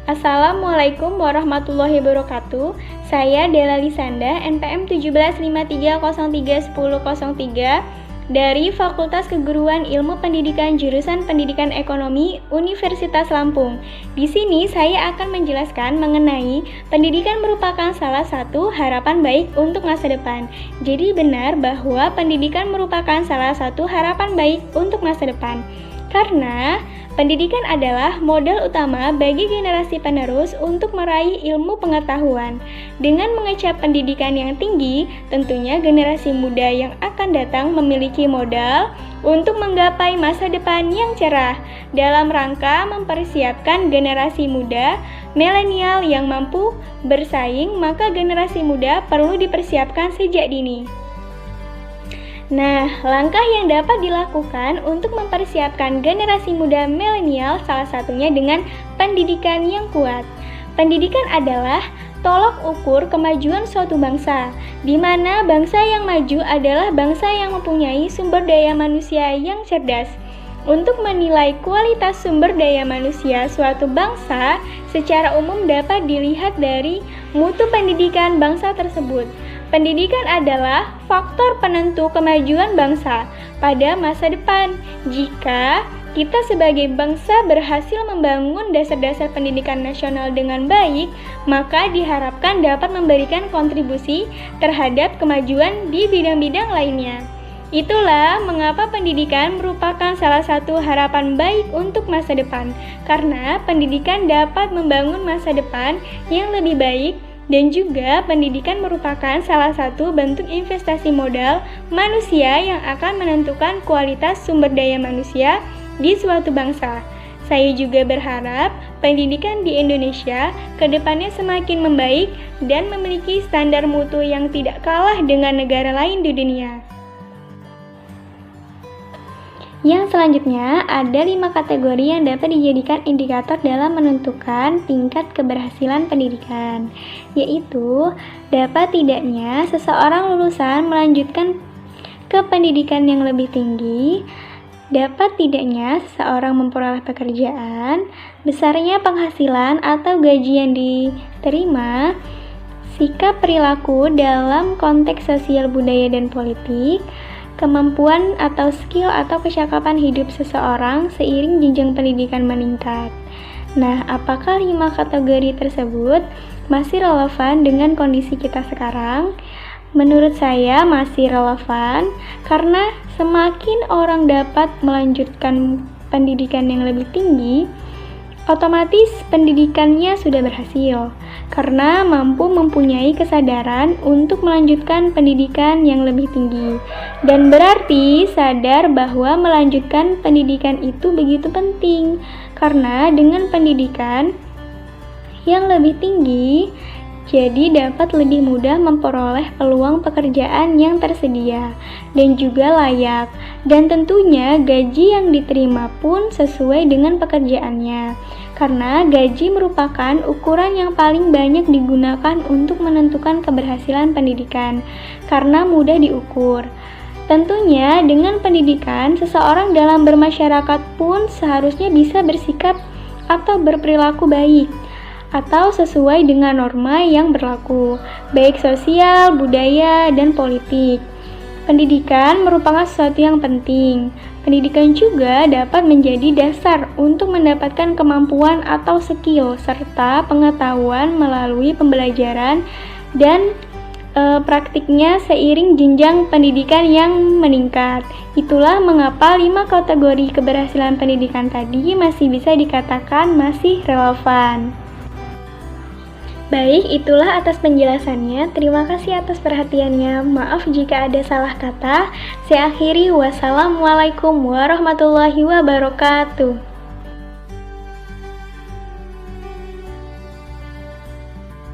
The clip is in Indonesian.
Assalamualaikum warahmatullahi wabarakatuh. Saya Dela Lisanda, NPM 1753031003 dari Fakultas Keguruan Ilmu Pendidikan Jurusan Pendidikan Ekonomi Universitas Lampung. Di sini saya akan menjelaskan mengenai pendidikan merupakan salah satu harapan baik untuk masa depan. Jadi benar bahwa pendidikan merupakan salah satu harapan baik untuk masa depan. Karena pendidikan adalah modal utama bagi generasi penerus untuk meraih ilmu pengetahuan. Dengan mengecap pendidikan yang tinggi, tentunya generasi muda yang akan datang memiliki modal untuk menggapai masa depan yang cerah dalam rangka mempersiapkan generasi muda milenial yang mampu bersaing, maka generasi muda perlu dipersiapkan sejak dini. Nah, langkah yang dapat dilakukan untuk mempersiapkan generasi muda milenial salah satunya dengan pendidikan yang kuat. Pendidikan adalah tolak ukur kemajuan suatu bangsa, di mana bangsa yang maju adalah bangsa yang mempunyai sumber daya manusia yang cerdas. Untuk menilai kualitas sumber daya manusia suatu bangsa, secara umum dapat dilihat dari mutu pendidikan bangsa tersebut. Pendidikan adalah faktor penentu kemajuan bangsa pada masa depan. Jika kita sebagai bangsa berhasil membangun dasar-dasar pendidikan nasional dengan baik, maka diharapkan dapat memberikan kontribusi terhadap kemajuan di bidang-bidang lainnya. Itulah mengapa pendidikan merupakan salah satu harapan baik untuk masa depan, karena pendidikan dapat membangun masa depan yang lebih baik. Dan juga pendidikan merupakan salah satu bentuk investasi modal manusia yang akan menentukan kualitas sumber daya manusia di suatu bangsa. Saya juga berharap pendidikan di Indonesia ke depannya semakin membaik dan memiliki standar mutu yang tidak kalah dengan negara lain di dunia. Yang selanjutnya, ada 5 kategori yang dapat dijadikan indikator dalam menentukan tingkat keberhasilan pendidikan, yaitu dapat tidaknya seseorang lulusan melanjutkan ke pendidikan yang lebih tinggi, dapat tidaknya seseorang memperoleh pekerjaan, besarnya penghasilan atau gaji yang diterima, sikap perilaku dalam konteks sosial budaya dan politik, kemampuan atau skill atau kecakapan hidup seseorang seiring jenjang pendidikan meningkat. Nah, apakah 5 kategori tersebut masih relevan dengan kondisi kita sekarang? Menurut saya masih relevan karena semakin orang dapat melanjutkan pendidikan yang lebih tinggi, otomatis pendidikannya sudah berhasil karena mampu mempunyai kesadaran untuk melanjutkan pendidikan yang lebih tinggi, dan berarti sadar bahwa melanjutkan pendidikan itu begitu penting karena dengan pendidikan yang lebih tinggi jadi dapat lebih mudah memperoleh peluang pekerjaan yang tersedia dan juga layak, dan tentunya gaji yang diterima pun sesuai dengan pekerjaannya, karena gaji merupakan ukuran yang paling banyak digunakan untuk menentukan keberhasilan pendidikan, karena mudah diukur. Tentunya dengan pendidikan, seseorang dalam bermasyarakat pun seharusnya bisa bersikap atau berperilaku baik atau sesuai dengan norma yang berlaku, baik sosial, budaya, dan politik. Pendidikan merupakan sesuatu yang penting. Pendidikan juga dapat menjadi dasar untuk mendapatkan kemampuan atau skill serta pengetahuan melalui pembelajaran dan praktiknya seiring jenjang pendidikan yang meningkat. Itulah mengapa 5 kategori keberhasilan pendidikan tadi masih bisa dikatakan masih relevan. Baik, itulah atas penjelasannya. Terima kasih atas perhatiannya. Maaf jika ada salah kata. Saya akhiri. Wassalamualaikum warahmatullahi wabarakatuh.